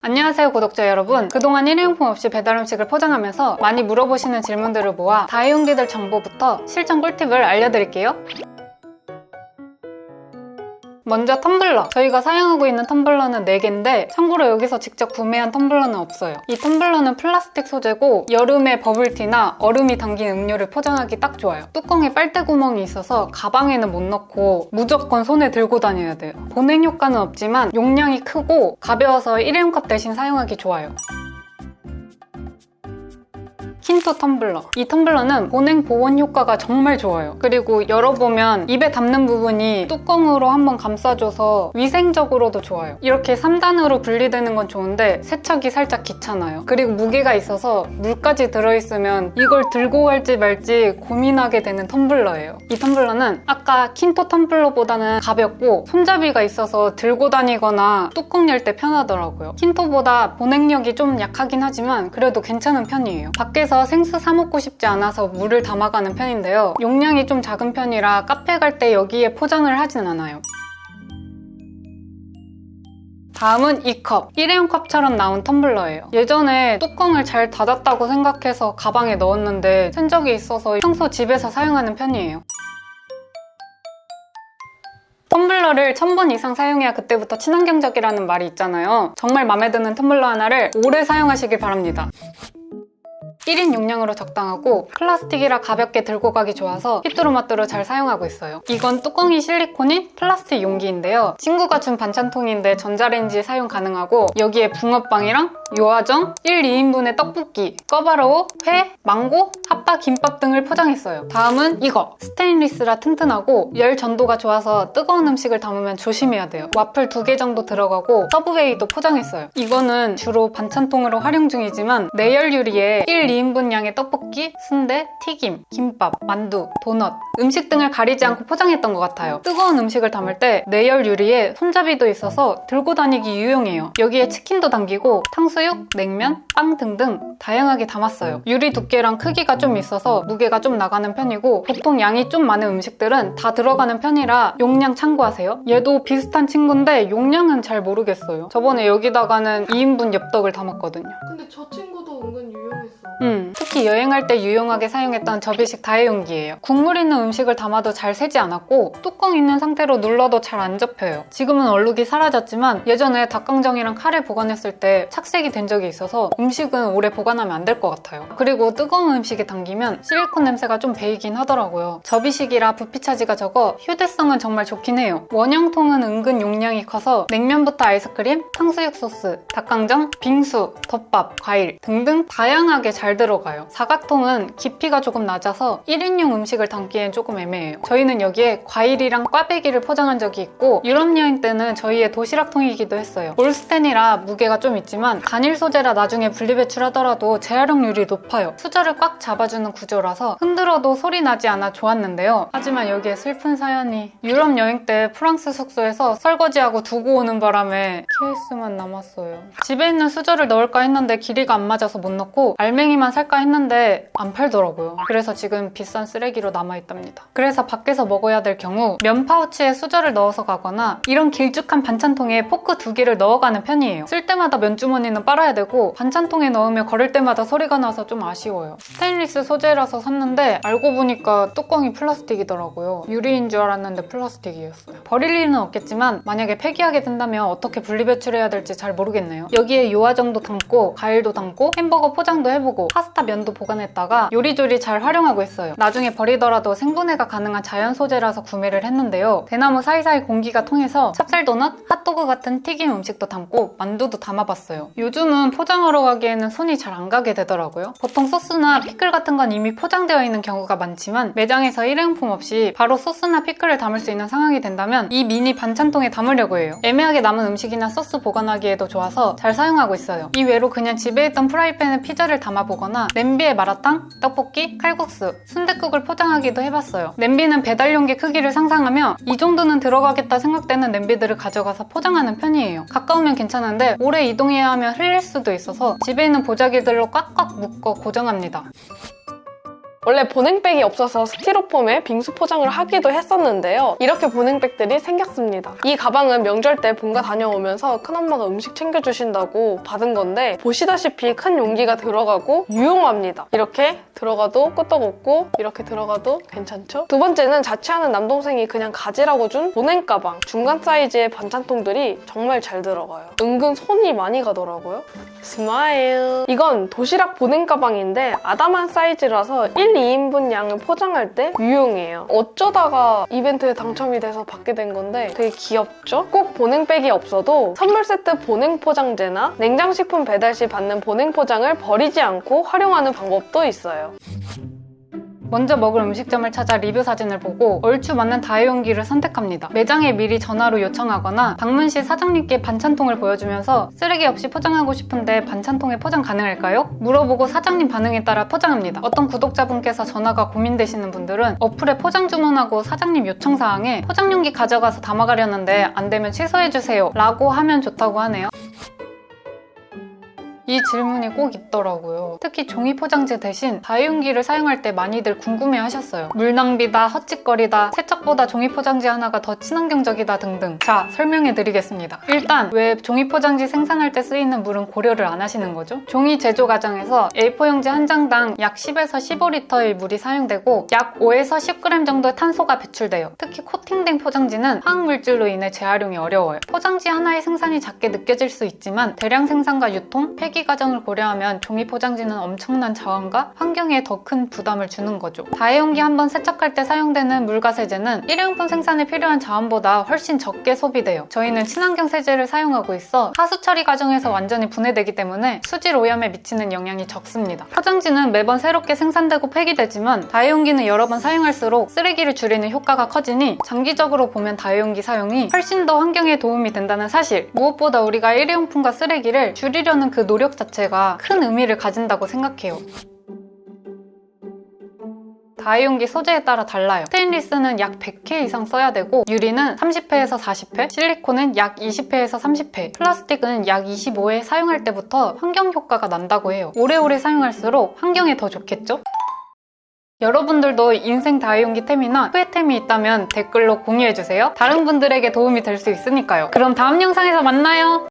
안녕하세요 구독자 여러분. 그동안 일회용품 없이 배달음식을 포장하면서 많이 물어보시는 질문들을 모아 다이용기들 정보부터 실전 꿀팁을 알려드릴게요. 먼저 텀블러. 저희가 사용하고 있는 텀블러는 4개인데 참고로 여기서 직접 구매한 텀블러는 없어요. 이 텀블러는 플라스틱 소재고 여름에 버블티나 얼음이 담긴 음료를 포장하기 딱 좋아요. 뚜껑에 빨대 구멍이 있어서 가방에는 못 넣고 무조건 손에 들고 다녀야 돼요. 보냉 효과는 없지만 용량이 크고 가벼워서 일회용컵 대신 사용하기 좋아요. 킨토 텀블러. 이 텀블러는 보냉 보온 효과가 정말 좋아요. 그리고 열어보면 입에 담는 부분이 뚜껑으로 한번 감싸줘서 위생적으로도 좋아요. 이렇게 3단으로 분리되는 건 좋은데 세척이 살짝 귀찮아요. 그리고 무게가 있어서 물까지 들어있으면 이걸 들고 갈지 말지 고민하게 되는 텀블러예요. 이 텀블러는 아까 킨토 텀블러보다는 가볍고 손잡이가 있어서 들고 다니거나 뚜껑 열 때 편하더라고요. 킨토보다 보냉력이 좀 약하긴 하지만 그래도 괜찮은 편이에요. 밖에서 생수 사 먹고 싶지 않아서 물을 담아가는 편인데요. 용량이 좀 작은 편이라 카페 갈 때 여기에 포장을 하진 않아요. 다음은 이 컵. 일회용 컵처럼 나온 텀블러예요. 예전에 뚜껑을 잘 닫았다고 생각해서 가방에 넣었는데 쓴 적이 있어서 평소 집에서 사용하는 편이에요. 텀블러를 1000번 이상 사용해야 그때부터 친환경적이라는 말이 있잖아요. 정말 마음에 드는 텀블러 하나를 오래 사용하시길 바랍니다. 1인 용량으로 적당하고 플라스틱이라 가볍게 들고 가기 좋아서 휘뚜루마뚜루 잘 사용하고 있어요. 이건 뚜껑이 실리콘인 플라스틱 용기인데요. 친구가 준 반찬통인데 전자레인지 사용 가능하고 여기에 붕어빵이랑 요아정, 1, 2인분의 떡볶이, 꿔바로우, 회, 망고, 핫바, 김밥 등을 포장했어요. 다음은 이거! 스테인리스라 튼튼하고 열 전도가 좋아서 뜨거운 음식을 담으면 조심해야 돼요. 와플 2개 정도 들어가고 서브웨이도 포장했어요. 이거는 주로 반찬통으로 활용 중이지만 내열 유리에 1, 2인분 양의 떡볶이, 순대, 튀김, 김밥, 만두, 도넛, 음식 등을 가리지 않고 포장했던 것 같아요. 뜨거운 음식을 담을 때 내열 유리에 손잡이도 있어서 들고 다니기 유용해요. 여기에 치킨도 담기고 탕수육, 냉면, 빵 등등 다양하게 담았어요. 유리 두께랑 크기가 좀 있어서 무게가 좀 나가는 편이고 보통 양이 좀 많은 음식들은 다 들어가는 편이라 용량 참고하세요. 얘도 비슷한 친구인데 용량은 잘 모르겠어요. 저번에 여기다가는 2인분 엽떡을 담았거든요. 근데 저 친구도 은근 유용했어. 특히 여행할 때 유용하게 사용했던 접이식 다회용기예요. 국물 있는 음식을 담아도 잘 새지 않았고 뚜껑 있는 상태로 눌러도 잘 안 접혀요. 지금은 얼룩이 사라졌지만 예전에 닭강정이랑 카레 보관했을 때 착색이 된 적이 있어서 음식은 오래 보관하면 안 될 것 같아요. 그리고 뜨거운 음식에 담기면 실리콘 냄새가 좀 배이긴 하더라고요. 접이식이라 부피 차지가 적어 휴대성은 정말 좋긴 해요. 원형통은 은근 용량이 커서 냉면부터 아이스크림, 탕수육 소스, 닭강정, 빙수, 덮밥, 과일 등등 다양하게 잘 들어가요. 사각통은 깊이가 조금 낮아서 1인용 음식을 담기엔 조금 애매해요. 저희는 여기에 과일이랑 꽈배기를 포장한 적이 있고 유럽 여행 때는 저희의 도시락통이기도 했어요. 올스텐이라 무게가 좀 있지만 단일 소재라 나중에 분리배출하더라도 재활용률이 높아요. 수저를 꽉 잡아주는 구조라서 흔들어도 소리 나지 않아 좋았는데요. 하지만 여기에 슬픈 사연이 유럽 여행 때 프랑스 숙소에서 설거지하고 두고 오는 바람에 케이스만 남았어요. 집에 있는 수저를 넣을까 했는데 길이가 안 맞아서 못 넣고 알맹이만 살까 했는데 안 팔더라고요. 그래서 지금 비싼 쓰레기로 남아있답니다. 그래서 밖에서 먹어야 될 경우 면 파우치에 수저를 넣어서 가거나 이런 길쭉한 반찬통에 포크 2개를 넣어가는 편이에요. 쓸 때마다 면주머니는 빨아야 되고 반찬통에 넣으면 걸을 때마다 소리가 나서 좀 아쉬워요. 스테인리스 소재라서 샀는데 알고 보니까 뚜껑이 플라스틱이더라고요. 유리인 줄 알았는데 플라스틱이었어요. 버릴 일은 없겠지만 만약에 폐기하게 된다면 어떻게 분리배출해야 될지 잘 모르겠네요. 여기에 요아정도 담고 과일도 담고 햄버거 포장도 해보고 파스타 면도 보관했다가 요리조리 잘 활용하고 있어요. 나중에 버리더라도 생분해가 가능한 자연 소재라서 구매를 했는데요. 대나무 사이사이 공기가 통해서 찹쌀도넛, 핫도그 같은 튀김 음식도 담고 만두도 담아봤어요. 요즘은 포장하러 가기에는 손이 잘 안 가게 되더라고요. 보통 소스나 피클 같은 건 이미 포장되어 있는 경우가 많지만 매장에서 일회용품 없이 바로 소스나 피클을 담을 수 있는 상황이 된다면 이 미니 반찬통에 담으려고 해요. 애매하게 남은 음식이나 소스 보관하기에도 좋아서 잘 사용하고 있어요. 이외로 그냥 집에 있던 프라이팬에 피자를 담아보거나 냄비에 마라탕, 떡볶이, 칼국수, 순댓국을 포장하기도 해봤어요. 냄비는 배달용기 크기를 상상하며 이 정도는 들어가겠다 생각되는 냄비들을 가져가서 포장하는 편이에요. 가까우면 괜찮은데 오래 이동해야 하면 흘릴 수도 있어서 집에 있는 보자기들로 꽉꽉 묶어 고정합니다. 원래 보냉백이 없어서 스티로폼에 빙수 포장을 하기도 했었는데요. 이렇게 보냉백들이 생겼습니다. 이 가방은 명절 때 본가 다녀오면서 큰엄마가 음식 챙겨주신다고 받은 건데 보시다시피 큰 용기가 들어가고 유용합니다. 이렇게 들어가도 끄떡없고 이렇게 들어가도 괜찮죠? 두 번째는 자취하는 남동생이 그냥 가지라고 준 보냉 가방. 중간 사이즈의 반찬통들이 정말 잘 들어가요. 은근 손이 많이 가더라고요. 스마일. 이건 도시락 보냉 가방인데 아담한 사이즈라서 1, 2인분 양을 포장할 때 유용해요. 어쩌다가 이벤트에 당첨이 돼서 받게 된 건데 되게 귀엽죠? 꼭 보냉백이 없어도 선물 세트 보냉 포장재나 냉장식품 배달 시 받는 보냉 포장을 버리지 않고 활용하는 방법도 있어요. 먼저 먹을 음식점을 찾아 리뷰 사진을 보고 얼추 맞는 다회용기를 선택합니다. 매장에 미리 전화로 요청하거나 방문 시 사장님께 반찬통을 보여주면서 쓰레기 없이 포장하고 싶은데 반찬통에 포장 가능할까요? 물어보고 사장님 반응에 따라 포장합니다. 어떤 구독자분께서 전화가 고민되시는 분들은 어플에 포장 주문하고 사장님 요청사항에 포장용기 가져가서 담아가려는데 안 되면 취소해주세요 라고 하면 좋다고 하네요. 이 질문이 꼭 있더라고요. 특히 종이 포장재 대신 다회용기를 사용할 때 많이들 궁금해하셨어요. 물 낭비다, 헛짓거리다, 세척보다 종이 포장재 하나가 더 친환경적이다 등등. 자, 설명해드리겠습니다. 일단 왜 종이 포장지 생산할 때 쓰이는 물은 고려를 안 하시는 거죠? 종이 제조 과정에서 A4용지 한 장당 약 10에서 15리터의 물이 사용되고 약 5에서 10g 정도의 탄소가 배출돼요. 특히 코팅된 포장지는 화학물질로 인해 재활용이 어려워요. 포장지 하나의 생산이 작게 느껴질 수 있지만 대량 생산과 유통, 폐기 과정을 고려하면 종이 포장지는 엄청난 자원과 환경에 더 큰 부담을 주는 거죠. 다회용기 한번 세척할 때 사용되는 물과 세제는 일회용품 생산에 필요한 자원보다 훨씬 적게 소비돼요. 저희는 친환경 세제를 사용하고 있어 하수 처리 과정에서 완전히 분해되기 때문에 수질 오염에 미치는 영향이 적습니다. 포장지는 매번 새롭게 생산되고 폐기되지만 다회용기는 여러 번 사용할수록 쓰레기를 줄이는 효과가 커지니 장기적으로 보면 다회용기 사용이 훨씬 더 환경에 도움이 된다는 사실. 무엇보다 우리가 일회용품과 쓰레기를 줄이려는 그 노력 자체가 큰 의미를 가진다고 생각해요. 다회용기 소재에 따라 달라요. 스테인리스는 약 100회 이상 써야 되고 유리는 30회에서 40회, 실리콘은 약 20회에서 30회, 플라스틱은 약 25회 사용할 때부터 환경 효과가 난다고 해요. 오래오래 사용할수록 환경에 더 좋겠죠? 여러분들도 인생 다회용기 템이나 후회템이 있다면 댓글로 공유해주세요. 다른 분들에게 도움이 될 수 있으니까요. 그럼 다음 영상에서 만나요.